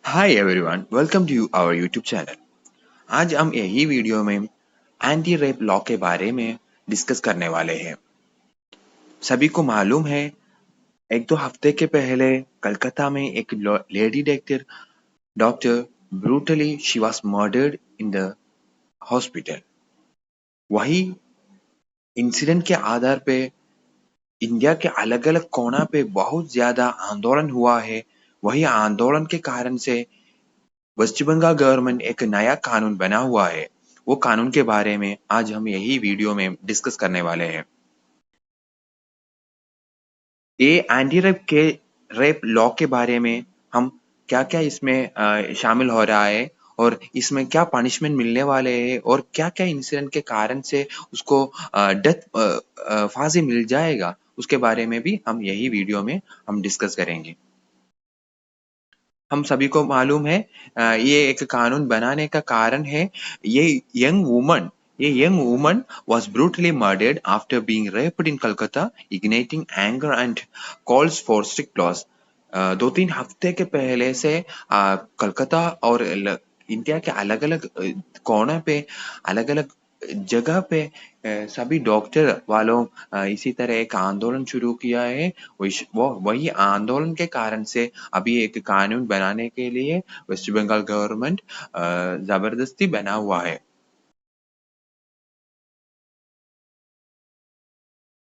Hi everyone, welcome to our YouTube channel. आज हम यही वीडियो में एंटी रेप लॉ के बारे में डिस्कस करने वाले हैं। सभी को मालूम है, एक दो हफ्ते के पहले कलकत्ता में एक lady doctor doctor brutally she was murdered in the hospital. वही इंसिडेंट के आधार पे इंडिया के अलग अलग कोना पे बहुत ज्यादा आंदोलन हुआ है। वही आंदोलन के कारण से वेस्ट बंगाल गवर्नमेंट एक नया कानून बना हुआ है। वो कानून के बारे में आज हम यही वीडियो में डिस्कस करने वाले हैं। ये एंटी रेप लॉ के बारे में हम क्या-क्या इसमें शामिल हो रहा है और इसमें क्या पनिशमेंट मिलने वाले हैं और क्या-क्या इंसिडेंट के कारण से उसको डेथ फांसी मिल जाएगा, उसके बारे में भी हम यही वीडियो में हम डिस्कस करेंगे। हम सभी को मालूम है, ये एक कानून बनाने का कारण है। ये young woman was brutally murdered after being raped in Calcutta, igniting anger and calls for strict laws। 2-3 हफ्ते के पहले से कलकत्ता और इंडिया के अलग-अलग कोने पे, अलग-अलग जगह पे सभी डॉक्टर वालों इसी तरह एक आंदोलन शुरू किया है। वही आंदोलन के कारण से अभी एक कानून बनाने के लिए वेस्ट बंगाल गवर्नमेंट जबरदस्ती बना हुआ है।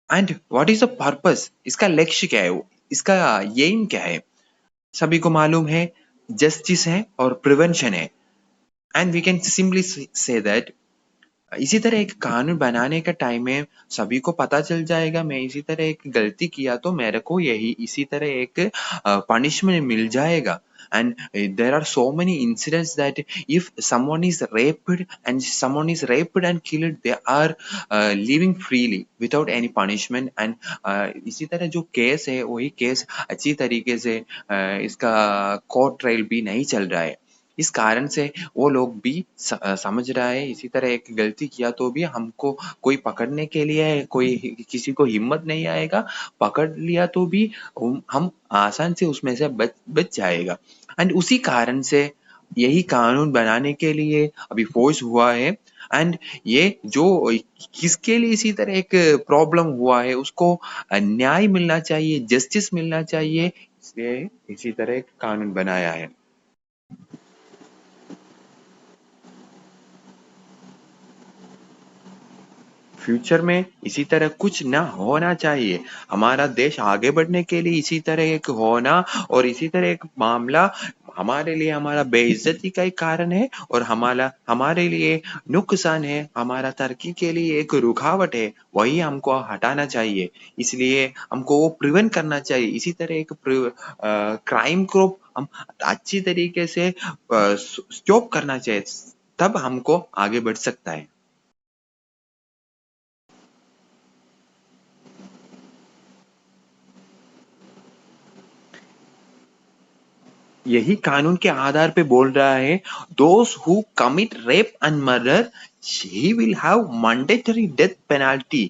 And what is the purpose, इसका लक्ष्य क्या है, इसका एम क्या है? सभी को मालूम है, जस्टिस है और प्रिवेंशन है। And we can simply say that इसी तरह एक कानून बनाने का टाइम में सभी को पता चल जाएगा, मैं इसी तरह एक गलती किया तो मेरे को यही इसी तरह एक पनिशमेंट मिल जाएगा। And there are so many incidents that if someone is raped and killed, they are living freely without any punishment। And इसी तरह जो केस है वही केस अच्छी तरीके से इसका कोर्ट ट्रायल भी नहीं चल रहा है। इस कारण से वो लोग भी समझ रहा है, इसी तरह एक गलती किया तो भी हमको कोई पकड़ने के लिए कोई किसी को हिम्मत नहीं आएगा। पकड़ लिया तो भी हम आसान से उसमें से बच जाएगा। एंड उसी कारण से यही कानून बनाने के लिए अभी फोर्स हुआ है। एंड ये जो किसके लिए इसी तरह एक प्रॉब्लम हुआ है उसको न्याय मिलना चाहिए, जस्टिस मिलना चाहिए, इसलिए इसी तरह एक कानून बनाया है। फ्यूचर में इसी तरह कुछ ना होना चाहिए। हमारा देश आगे बढ़ने के लिए इसी तरह एक होना और इसी तरह एक मामला हमारे लिए हमारा बेइज्जती का एक कारण है और हमारे लिए नुकसान है, हमारा तरक्की के लिए एक रुकावट है, वही हमको हटाना चाहिए। इसलिए हमको वो प्रिवेंट करना चाहिए। इसी तरह एक क्राइम को हम अच्छी तरीके से स्टॉप करना चाहिए, तब हमको आगे बढ़ सकता है। यही कानून के आधार पे बोल रहा है, those who commit rape and murder, he will have mandatory death penalty।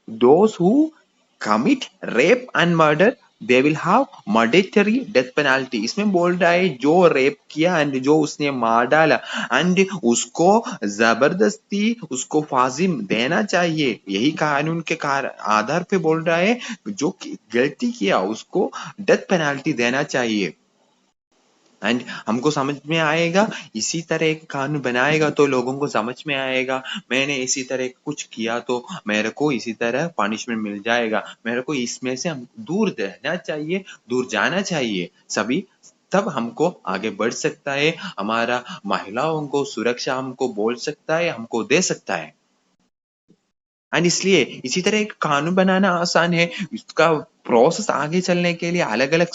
those who commit rape and murder, they will have mandatory death penalty। इसमें बोल रहा है जो रेप किया एंड जो उसने मार डाला एंड उसको जबरदस्ती उसको फांसी देना चाहिए। यही कानून के आधार पे बोल रहा है, जो गलती किया उसको डेथ पेनाल्टी देना चाहिए। एंड हमको समझ में आएगा, इसी तरह एक कानून बनाएगा तो लोगों को समझ में आएगा, मैंने इसी तरह कुछ किया तो मेरे को इसी तरह पनिशमेंट मिल जाएगा, मेरे को इसमें से हम दूर रहना चाहिए, दूर जाना चाहिए सभी, तब हमको आगे बढ़ सकता है, हमारा महिलाओं को सुरक्षा हमको बोल सकता है, हमको दे सकता है। एंड इसलिए इसी तरह एक कानून बनाना आसान है, इसका प्रोसेस आगे चलने के लिए अलग अलग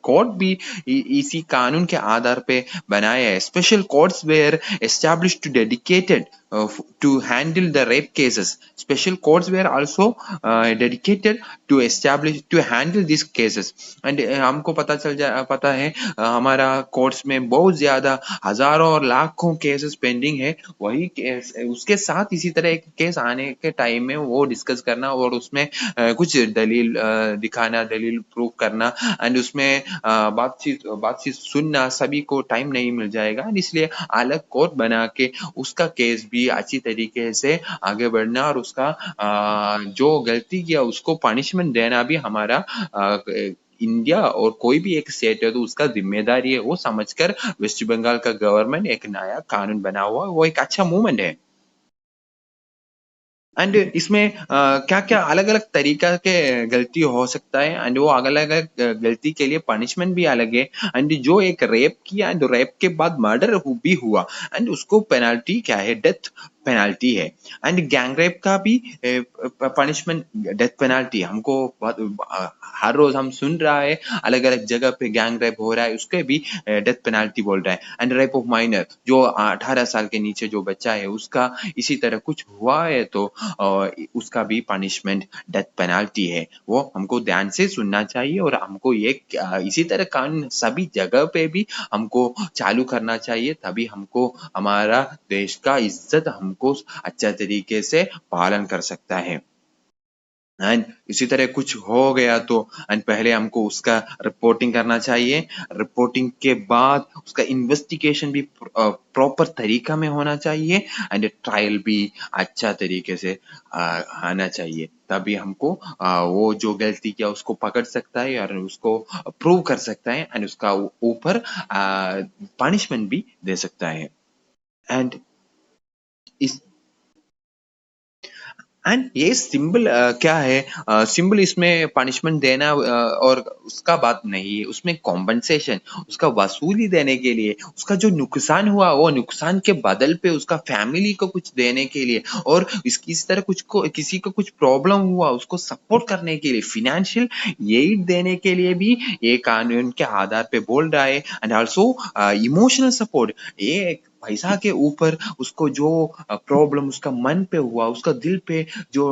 कोर्ट भी इसी कानून के आधार पे बनाए हैं। Special courts were established to dedicated to handle the rape cases. Special courts were also dedicated to establish to handle these cases. And हमको पता है हमारा कोर्ट्स में बहुत ज्यादा हजारों और लाखों केसेस पेंडिंग है। वही केस उसके साथ इसी तरह एक केस आने के टाइम में वो डिस्कस करना और उसमें कुछ दलील दिखाना, दलील प्रूव करना एंड उसमें बातचीत सुनना सभी को टाइम नहीं मिल जाएगा। इसलिए अलग कोर्ट बना के उसका केस भी अच्छी तरीके से आगे बढ़ना और उसका जो गलती किया उसको पनिशमेंट देना भी हमारा इंडिया और कोई भी एक स्टेट है तो उसका जिम्मेदारी है। वो समझकर वेस्ट बंगाल का गवर्नमेंट एक नया कानून बना हुआ, वो एक अच्छा मूवमेंट है। एंड इसमें क्या क्या अलग अलग तरीका के गलती हो सकता है एंड वो अलग अलग गलती के लिए पनिशमेंट भी अलग है। एंड जो एक रेप किया एंड रेप के बाद मर्डर भी हुआ एंड उसको पेनल्टी क्या है, डेथ पेनल्टी है। एंड गैंग रेप का भी पनिशमेंट डेथ पेनल्टी। हमको हर रोज हम सुन रहा है अलग अलग जगह पे गैंग रेप हो रहा है, उसके भी डेथ पेनल्टी बोल रहा है। एंड रेप ऑफ माइनर, जो 18 साल के नीचे जो बच्चा है उसका इसी तरह कुछ हुआ है तो उसका भी पनिशमेंट डेथ पेनल्टी है। वो हमको ध्यान से सुनना चाहिए और हमको ये इसी तरह कानून सभी जगह पे भी हमको चालू करना चाहिए, तभी हमको हमारा देश का इज्जत हमको अच्छा तरीके से पालन कर सकता है। एंड इसी तरह कुछ हो गया तो एंड पहले हमको उसका रिपोर्टिंग करना चाहिए। रिपोर्टिंग के बाद उसका इन्वेस्टिगेशन भी प्रॉपर तरीका में होना चाहिए एंड ट्रायल भी अच्छा तरीके से आना चाहिए, तभी हमको वो जो गलती किया उसको पकड़ सकता है और उसको प्रूव कर सकता है एंड उसका ऊपर पनिशमेंट भी दे सकता है। एंड इस एंड ये सिंबल क्या है, सिंबल इसमें पनिशमेंट देना और उसका बात नहीं है, उसमें कॉम्पनसेशन उसका वसूली देने के लिए, उसका जो नुकसान हुआ वो नुकसान के बदल पे उसका फैमिली को कुछ देने के लिए और इस तरह कुछ को किसी को कुछ प्रॉब्लम हुआ उसको सपोर्ट करने के लिए फाइनेंशियल एड देने के लिए भी ये कानून के आधार पे बोल रहा है। एंड आल्सो इमोशनल सपोर्ट, ये पैसा के ऊपर उसको जो प्रॉब्लम उसका मन पे हुआ, उसका दिल पे जो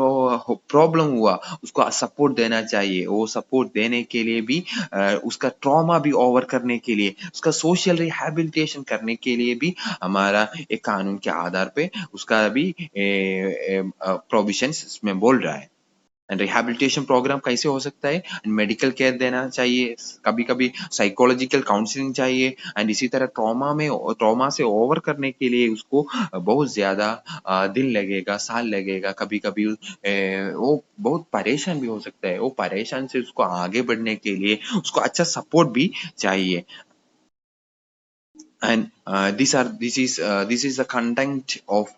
प्रॉब्लम हुआ उसको सपोर्ट देना चाहिए। वो सपोर्ट देने के लिए भी उसका ट्रॉमा भी ओवर करने के लिए, उसका सोशल रिहैबिलिटेशन करने के लिए भी हमारा एक कानून के आधार पे उसका भी प्रोविजंस इसमें बोल रहा है। एंड रिहैबिलिटेशन प्रोग्राम कैसे हो सकता है, मेडिकल केयर देना चाहिए, कभी कभी साइकोलॉजिकल काउंसलिंग चाहिए एंड इसी तरह ट्रॉमा से ओवर करने के लिए उसको बहुत ज्यादा दिन लगेगा, साल लगेगा, कभी कभी वो बहुत परेशान भी हो सकता है। वो परेशान से उसको आगे बढ़ने के लिए उसको अच्छा सपोर्ट भी चाहिए। And this is the content of,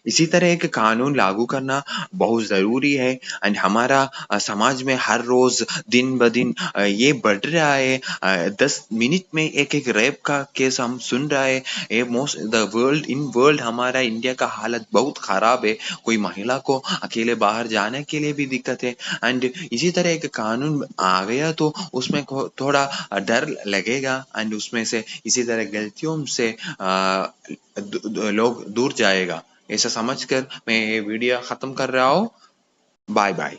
इसी तरह एक कानून लागू करना बहुत ज़रूरी है। एंड हमारा समाज में हर रोज़ दिन ब दिन ये बढ़ रहा है। 10 मिनट में एक-एक रेप का केस हम सुन रहा है। ये मोस्ट द वर्ल्ड हमारा इंडिया का हालत बहुत ख़राब है। कोई महिला को अकेले बाहर जाने के लिए भी दिक्कत है। एंड इसी तरह एक कानून आ गया तो उसमें थोड़ा डर लगेगा एंड उसमें से इसी तरह गलतियों से लोग दूर जाएगा। ऐसा समझकर मैं ये वीडियो खत्म कर रहा हूँ। Bye bye.